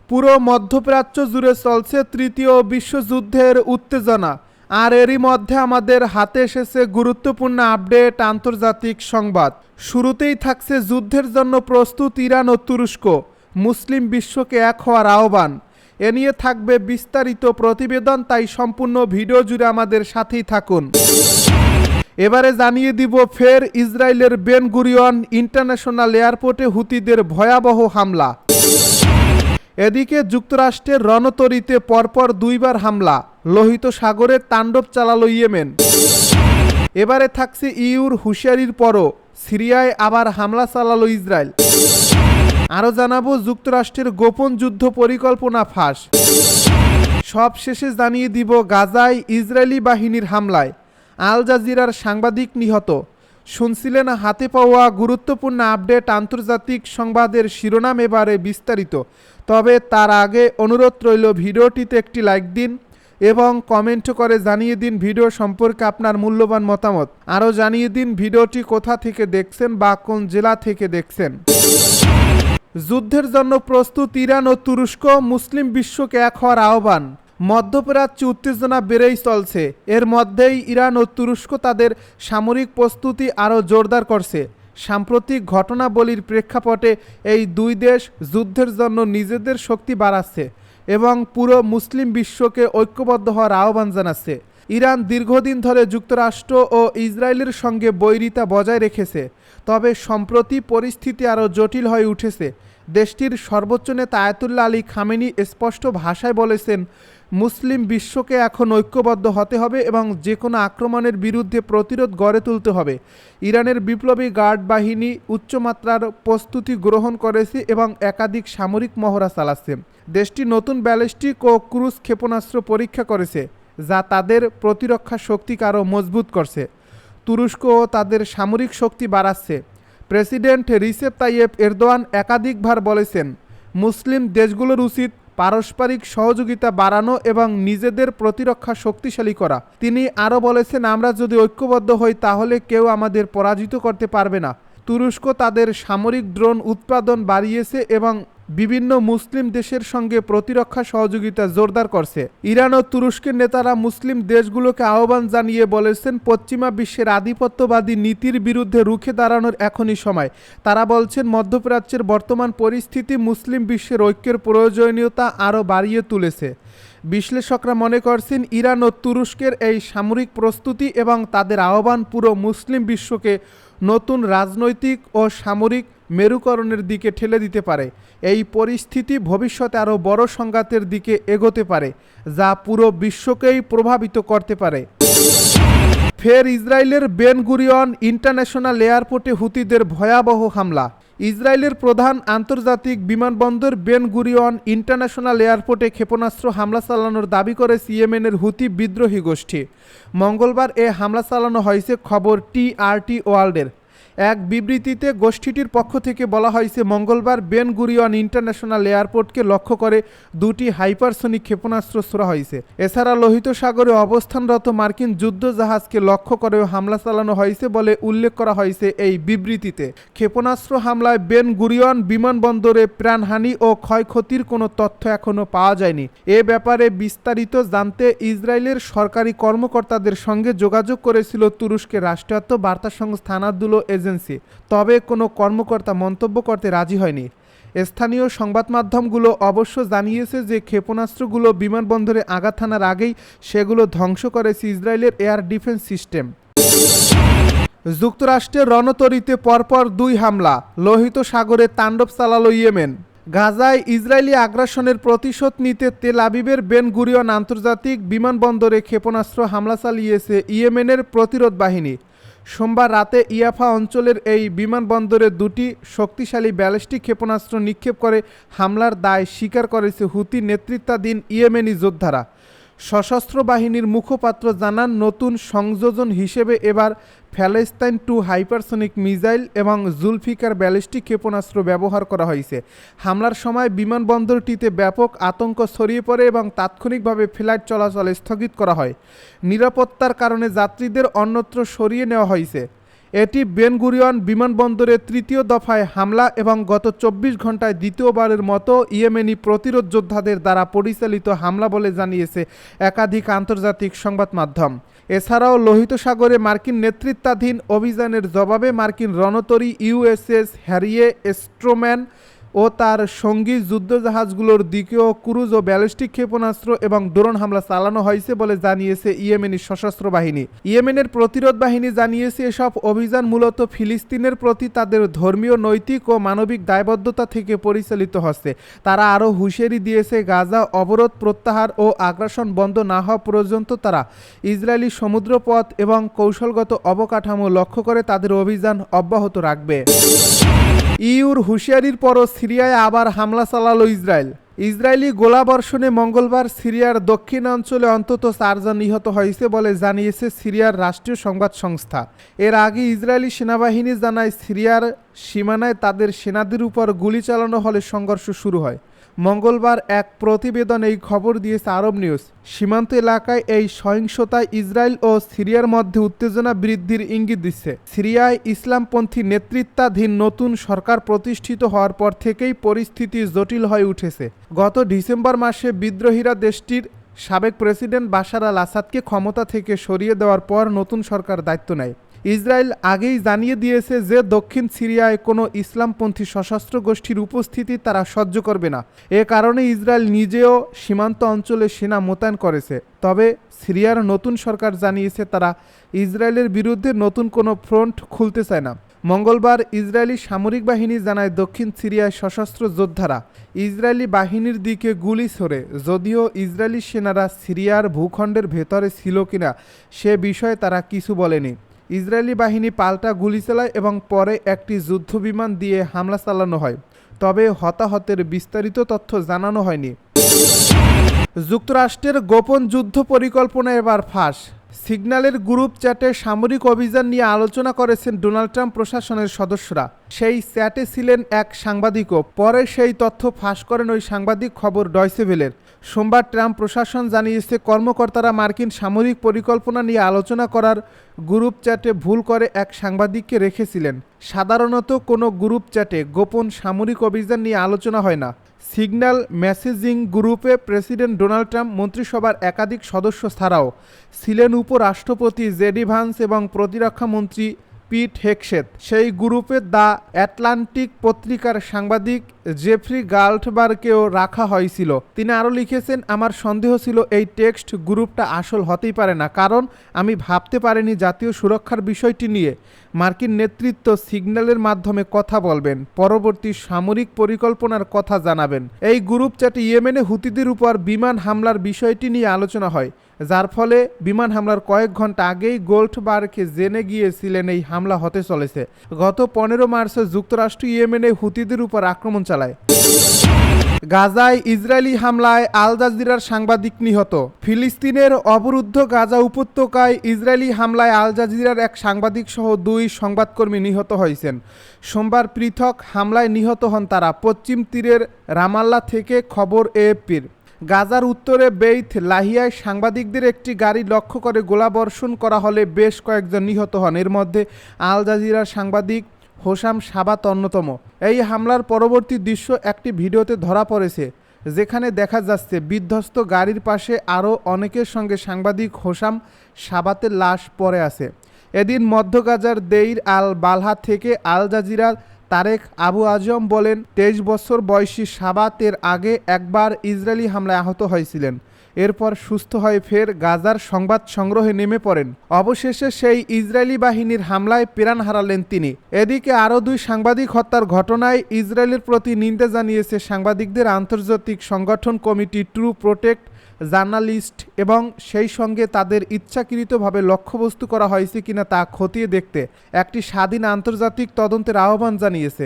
পুরো মধ্যপ্রাচ্য জুড়ে চলছে তৃতীয় বিশ্বযুদ্ধের উত্তেজনা, আর এরই মধ্যে আমাদের হাতে এসেছে গুরুত্বপূর্ণ আপডেট আন্তর্জাতিক সংবাদ। শুরুতেই থাকছে যুদ্ধের জন্য প্রস্তুত ইরান ও তুরস্ক, মুসলিম বিশ্বকে এক হওয়ার আহ্বান। এ নিয়ে থাকবে বিস্তারিত প্রতিবেদন, তাই সম্পূর্ণ ভিডিও জুড়ে আমাদের সাথেই থাকুন। এবারে জানিয়ে দিব ফের ইসরায়েলের বেন গুরিয়ন ইন্টারন্যাশনাল এয়ারপোর্টে হুতিদের ভয়াবহ হামলা। এদিকে যুক্তরাষ্ট্রের রণতরীতে পরপর দুইবার হামলা, লোহিত সাগরে তাণ্ডব চালালো ইয়েমেন। এবারে থাকছে ইউর হুঁশিয়ারির পরও সিরিয়ায় আবার হামলা চালালো ইসরায়েল। আরও জানাবো যুক্তরাষ্ট্রের গোপন যুদ্ধ পরিকল্পনা ফাঁস। সব শেষে জানিয়ে দিব গাজায় ইসরায়েলি বাহিনীর হামলায় আল জাজিরার সাংবাদিক নিহত। শুনছিলেন হাতে পাওয়া গুরুত্বপূর্ণ আপডেট আন্তর্জাতিক সংবাদের শিরোনাম, এবারে বিস্তারিত। তবে তার আগে অনুরোধ রইল ভিডিওটিতে একটি লাইক দিন এবং কমেন্ট করে জানিয়ে দিন ভিডিও সম্পর্কে আপনার মূল্যবান মতামত। আরও জানিয়ে দিন ভিডিওটি কোথা থেকে দেখছেন বা কোন জেলা থেকে দেখছেন। যুদ্ধের জন্য প্রস্তুত ইরান ও তুরস্ক, মুসলিম বিশ্বকে এক হওয়ার আহ্বান। মধ্যপ্রাচ্যে উত্তেজনা বেড়েই চলছে। এর মধ্যেই ইরান ও তুরস্ক তাদের সামরিক প্রস্তুতি আরও জোরদার করছে। সাম্প্রতিক ঘটনাবলীর প্রেক্ষাপটে এই দুই দেশ যুদ্ধের জন্য নিজেদের শক্তি বাড়াচ্ছে এবং পুরো মুসলিম বিশ্বকে ঐক্যবদ্ধ হওয়ার আহ্বান জানাচ্ছে। ইরান দীর্ঘদিন ধরে যুক্তরাষ্ট্র ও ইসরায়েলের সঙ্গে বৈরিতা বজায় রেখেছে, তবে সম্প্রতি পরিস্থিতি আরও জটিল হয়ে উঠেছে। দেশটির সর্বোচ্চ নেতা আয়াতুল্লাহ আলী খামেনি স্পষ্ট ভাষায় বলেছেন, মুসলিম বিশ্বকে এখন ঐক্যবদ্ধ হতে হবে এবং যে কোনো আক্রমণের বিরুদ্ধে প্রতিরোধ গড়ে তুলতে হবে। ইরানের বিপ্লবী গার্ড বাহিনী উচ্চমাত্রার প্রস্তুতি গ্রহণ করেছে এবং একাধিক সামরিক মহড়া চালাচ্ছে। দেশটি নতুন ব্যালিস্টিক ও ক্রুজ ক্ষেপণাস্ত্র পরীক্ষা করেছে, যা তাদের প্রতিরক্ষা শক্তিকে আরও মজবুত করছে। তুরস্কও তাদের সামরিক শক্তি বাড়াচ্ছে। প্রেসিডেন্ট রিসেপ তাইয়েপ এরদোয়ান একাধিকবার বলেছেন, মুসলিম দেশগুলোর উচিত পারস্পরিক সহযোগিতা বাড়ানো এবং নিজেদের প্রতিরক্ষা শক্তিশালী করা। তিনি আরও বলেছেন, আমরা যদি ঐক্যবদ্ধ হই তাহলে কেউ আমাদের পরাজিত করতে পারবে না। তুরস্ক তাদের সামরিক ড্রোন উৎপাদন বাড়িয়েছে এবং বিভিন্ন মুসলিম দেশের সঙ্গে প্রতিরক্ষা সহযোগিতা জোরদার করছে। ইরান ও তুরস্কের নেতারা মুসলিম দেশগুলোকে আহ্বান জানিয়ে বলেছেন, পশ্চিমা বিশ্বের আধিপত্যবাদী নীতির বিরুদ্ধে রুখে দাঁড়ানোর এখনই সময়। তারা বলছেন, মধ্যপ্রাচ্যের বর্তমান পরিস্থিতি মুসলিম বিশ্বের ঐক্যের প্রয়োজনীয়তা আরও বাড়িয়ে তুলেছে। বিশ্লেষকরা মনে করছেন, ইরান ও তুরস্কের এই সামরিক প্রস্তুতি এবং তাদের আহ্বান পুরো মুসলিম বিশ্বকে নতুন রাজনৈতিক ও সামরিক মেরুকরণের দিকে ঠেলে দিতে পারে। এই পরিস্থিতি ভবিষ্যতে আরও বড় সংঘাতের দিকে এগোতে পারে, যা পুরো বিশ্বকেই প্রভাবিত করতে পারে। ফের ইসরায়েলের বেন গুরিয়ন ইন্টারন্যাশনাল এয়ারপোর্টে হুতিদের ভয়াবহ হামলা। ইসরায়েলের প্রধান আন্তর্জাতিক বিমানবন্দর বেন গুরিয়ন ইন্টারন্যাশনাল এয়ারপোর্টে ক্ষেপণাস্ত্র হামলা চালানোর দাবি করেছে ইয়েমেনের হুতি বিদ্রোহী গোষ্ঠী। মঙ্গলবার এ হামলা চালানো হয়েছে, খবর টিআরটি ওয়ার্ল্ডের। এক বিবৃতিতে গোষ্ঠীটির পক্ষ থেকে বলা হয়েছে, মঙ্গলবার বেন গুরিয়ন ইন্টারন্যাশনাল এয়ারপোর্টকে লক্ষ্য করে দুটি হাইপারসনিক ক্ষেপণাস্ত্র ছোড়া হয়েছে। এছাড়া লোহিত সাগরে অবস্থানরত মার্কিন যুদ্ধজাহাজকে লক্ষ্য করেও হামলা চালানো হয়েছে বলে উল্লেখ করা হয়েছে এই বিবৃতিতে। ক্ষেপণাস্ত্র হামলায় বেন গুরিয়ন বিমানবন্দরে প্রাণহানি ও ক্ষয়ক্ষতির কোনো তথ্য এখনও পাওয়া যায়নি। এ ব্যাপারে বিস্তারিত জানতে ইসরায়েলের সরকারি কর্মকর্তাদের সঙ্গে যোগাযোগ করেছিল তুরস্কের রাষ্ট্রায়ত্ত বার্তা সংস্থা আনাদুলো এজেন্সি, তবে কোনো কর্মকর্তা মন্তব্য করতে রাজি হয়নি। স্থানীয় সংবাদ মাধ্যমগুলো অবশ্য জানিয়েছে যে ক্ষেপণাস্ত্রগুলো বিমানবন্দরে আঘাত হানার আগেই সেগুলো ধ্বংস করেছে ইসরায়েলের এয়ার ডিফেন্স সিস্টেম। যুক্তরাষ্ট্রের রণতরীতে পরপর দুই হামলা, লোহিত সাগরে তাণ্ডব চালালো ইয়েমেন। গাজায় ইসরায়েলি আগ্রাসনের প্রতিশোধ নিতে তেল আবিবের বেন গুরিয়ন আন্তর্জাতিক বিমানবন্দরে ক্ষেপণাস্ত্র হামলা চালিয়েছে ইয়েমেনের প্রতিরোধ বাহিনী। সোমবার রাতে ইয়াফা অঞ্চলের এই বিমানবন্দরে দুটি শক্তিশালী ব্যালিস্টিক ক্ষেপণাস্ত্র নিক্ষেপ করে হামলার দায় স্বীকার করেছে হুতি নেতৃত্বাধীন ইয়েমেনি যোদ্ধারা। সশস্ত্র বাহিনীর মুখপাত্র জানান, নতুন সংযোজন হিসেবে এবার প্যালেস্তাইন 2 হাইপারসনিক মিসাইল এবং জুলফিকার ব্যালিস্টিক ক্ষেপণাস্ত্র ব্যবহার করা হয়েছে। হামলার সময় বিমানবন্দরটিতে ব্যাপক আতঙ্ক ছড়িয়ে পড়ে এবং তাৎক্ষণিকভাবে ফ্লাইট চলাচল স্থগিত করা হয়। নিরাপত্তার কারণে যাত্রীদের অন্যত্র সরিয়ে নেওয়া হয়েছে। এটি বেন গুরিয়ন বিমানবন্দরে তৃতীয় দফায় হামলা এবং গত ২৪ ঘন্টায় দ্বিতীয়বারের মতো ইয়েমেনি প্রতিরোধ যোদ্ধাদের দ্বারা পরিচালিত হামলা বলে জানিয়েছে একাধিক আন্তর্জাতিক সংবাদ মাধ্যম। এছাড়াও লোহিত সাগরে মার্কিন নেতৃত্বাধীন অভিযানের জবাবে মার্কিন রণতরী ইউএসএস হ্যারি এস ট্রুম্যান ও তার সঙ্গী যুদ্ধজাহাজগুলোর দিকেও ক্রুজ ও ব্যালিস্টিক ক্ষেপণাস্ত্র এবং ড্রোন হামলা চালানো হয়েছে বলে জানিয়েছে ইয়েমেনি সশস্ত্র বাহিনী। ইয়েমেনের প্রতিরোধ বাহিনী জানিয়েছে এসব অভিযান মূলত ফিলিস্তিনের প্রতি তাদের ধর্মীয়, নৈতিক ও মানবিক দায়বদ্ধতা থেকে পরিচালিত হচ্ছে। তারা আরও হুঁশিয়ারি দিয়েছে, গাজা অবরোধ প্রত্যাহার ও আগ্রাসন বন্ধ না হওয়া পর্যন্ত তারা ইসরায়েলি সমুদ্রপথ এবং কৌশলগত অবকাঠামো লক্ষ্য করে তাদের অভিযান অব্যাহত রাখবে। ইউর হুঁশিয়ারির পরও সিরিয়ায় আবার হামলা চালালো ইসরায়েল। ইসরায়েলি গোলাবর্ষণে মঙ্গলবার সিরিয়ার দক্ষিণাঞ্চলে অন্তত ৪ জন নিহত হয়েছে বলে জানিয়েছে সিরিয়ার রাষ্ট্রীয় সংবাদ সংস্থা। এর আগে ইসরায়েলি সেনাবাহিনী জানায়, সিরিয়ার সীমানায় তাদের সেনাদের উপর গুলি চালানো হলে সংঘর্ষ শুরু হয়। মঙ্গলবার এক প্রতিবেদন এই খবর দিয়েছে আরব নিউজ। সীমান্ত এলাকায় এই সহিংসতায় ইসরায়েল ও সিরিয়ার মধ্যে উত্তেজনা বৃদ্ধির ইঙ্গিত দিচ্ছে। সিরিয়ায় ইসলামপন্থী নেতৃত্বাধীন নতুন সরকার প্রতিষ্ঠিত হওয়ার পর থেকেই পরিস্থিতি জটিল হয়ে উঠেছে। গত ডিসেম্বর মাসে বিদ্রোহীরা দেশটির সাবেক প্রেসিডেন্ট বাশার আল আসাদকে ক্ষমতা থেকে সরিয়ে দেওয়ার পর নতুন সরকার দায়িত্ব নেয়। ইসরায়েল আগেই জানিয়ে দিয়েছে যে দক্ষিণ সিরিয়ায় কোনো ইসলামপন্থী সশস্ত্র গোষ্ঠীর উপস্থিতি তারা সহ্য করবে না। এ কারণে ইসরায়েল নিজেও সীমান্ত অঞ্চলে সেনা মোতায়েন করেছে। তবে সিরিয়ার নতুন সরকার জানিয়েছে তারা ইসরায়েলের বিরুদ্ধে নতুন কোনো ফ্রন্ট খুলতে চায় না। মঙ্গলবার ইসরায়েলি সামরিক বাহিনী জানায়, দক্ষিণ সিরিয়ায় সশস্ত্র যোদ্ধারা ইসরায়েলি বাহিনীর দিকে গুলি ছোড়ে। যদিও ইসরায়েলি সেনারা সিরিয়ার ভূখণ্ডের ভেতরে ছিল কিনা সে বিষয়ে তারা কিছু বলেনি। ইসরায়েলি বাহিনী পাল্টা গুলি চালায় এবং পরে একটি যুদ্ধবিমান দিয়ে হামলা চালানো হয়। তবে হতাহতের বিস্তারিত তথ্য জানানো হয়নি। যুক্তরাষ্ট্রের গোপন যুদ্ধ পরিকল্পনা এবার ফাঁস। সিগন্যালের গ্রুপ চ্যাটে সামরিক অভিযান নিয়ে আলোচনা করেছেন ডোনাল্ড ট্রাম্প প্রশাসনের সদস্যরা। সেই চ্যাটে ছিলেন এক সাংবাদিকও। পরে সেই তথ্য ফাঁস করেন ওই সাংবাদিক, খবর ডয়চে ভেলের। সোমবার ট্রাম্প প্রশাসন জানিয়েছে, কর্মকর্তারা মার্কিন সামরিক পরিকল্পনা নিয়ে আলোচনা করার গ্রুপ চ্যাটে ভুল করে এক সাংবাদিককে রেখেছিলেন। সাধারণত কোনো গ্রুপ চ্যাটে গোপন সামরিক অভিযান নিয়ে আলোচনা হয় না। সিগন্যাল মেসেজিং গ্রুপে প্রেসিডেন্ট ডোনাল্ড ট্রাম্প, মন্ত্রিসভার একাধিক সদস্য ছাড়াও ছিলেন উপরাষ্ট্রপতি জেডি ভান্স এবং প্রতিরক্ষা মন্ত্রী পিট হেগসেথ। সেই গ্রুপে দ্য অ্যাটলান্টিক পত্রিকার সাংবাদিক জেফ্রি গাল্টবার্গকেও রাখা হয়েছিল। তিনি আরও লিখেছেন, আমার সন্দেহ ছিল এই টেক্সট গ্রুপটা আসল হতেই পারে না, কারণ আমি ভাবতে পারিনি জাতীয় সুরক্ষার বিষয়টি নিয়ে মার্কিন নেতৃত্ব সিগন্যালের মাধ্যমে কথা বলবেন, পরবর্তী সামরিক পরিকল্পনার কথা জানাবেন। এই গ্রুপ চ্যাটে ইয়েমেনে হুতিদের উপর বিমান হামলার বিষয়টি নিয়ে আলোচনা হয়, যার ফলে বিমান হামলার কয়েক ঘন্টা আগেই গোল্ডবার্গে জেনে গিয়েছিলেন এই হামলা হতে চলেছে। গত 15 মার্চে যুক্তরাষ্ট্র ইয়েমেনে হুতিদের উপর আক্রমণ চালায়। গাজায় ইসরায়েলি হামলায় আল জাজিরার সাংবাদিক নিহত। ফিলিস্তিনের অবরুদ্ধ গাজা উপত্যকায় ইসরায়েলি হামলায় আল জাজিরার এক সাংবাদিক সহ 2 সংবাদকর্মী নিহত হয়েছেন। সোমবার পৃথক হামলায় নিহত হন তারা। পশ্চিম তীরের রামাল্লা থেকে খবর এএফপির। গাজার উত্তরে বেইত লাহিয়ায় সাংবাদিকদের একটি গাড়ি লক্ষ্য করে গোলাবর্ষণ করা হলে বেশ কয়েকজন নিহত হন। এর মধ্যে আল জাজিরার সাংবাদিক হোসাম সাবাত অন্যতম। এই হামলার পরবর্তী দৃশ্য একটি ভিডিওতে ধরা পড়েছে, যেখানে দেখা যাচ্ছে বিধ্বস্ত গাড়ির পাশে আরও অনেকের সঙ্গে সাংবাদিক হোসাম সাবাতের লাশ পড়ে আছে। এদিন মধ্য গাজার দেইর আল বালহা থেকে আল জাজিরার তারেক আবু আজম বলেন, 23 বছর বয়সী সাবাতের আগে একবার ইসরায়েলি হামলায় আহত হয়েছিলেন। এরপর সুস্থ হয়ে ফের গাজার সংবাদ সংগ্রহে নেমে পড়েন। অবশেষে সেই ইসরায়েলি বাহিনীর হামলায় প্রাণ হারালেন তিনি। এদিকে আরও 2 সাংবাদিক হত্যার ঘটনায় ইসরায়েলের প্রতি নিন্দা জানিয়েছে সাংবাদিকদের আন্তর্জাতিক সংগঠন কমিটি টু প্রোটেক্ট জার্নালিস্ট এবং সেই সঙ্গে তাদের ইচ্ছাকৃতভাবে লক্ষ্যবস্তু করা হয়েছে কিনা তা খতিয়ে দেখতে একটি স্বাধীন আন্তর্জাতিক তদন্তের আহ্বান জানিয়েছে।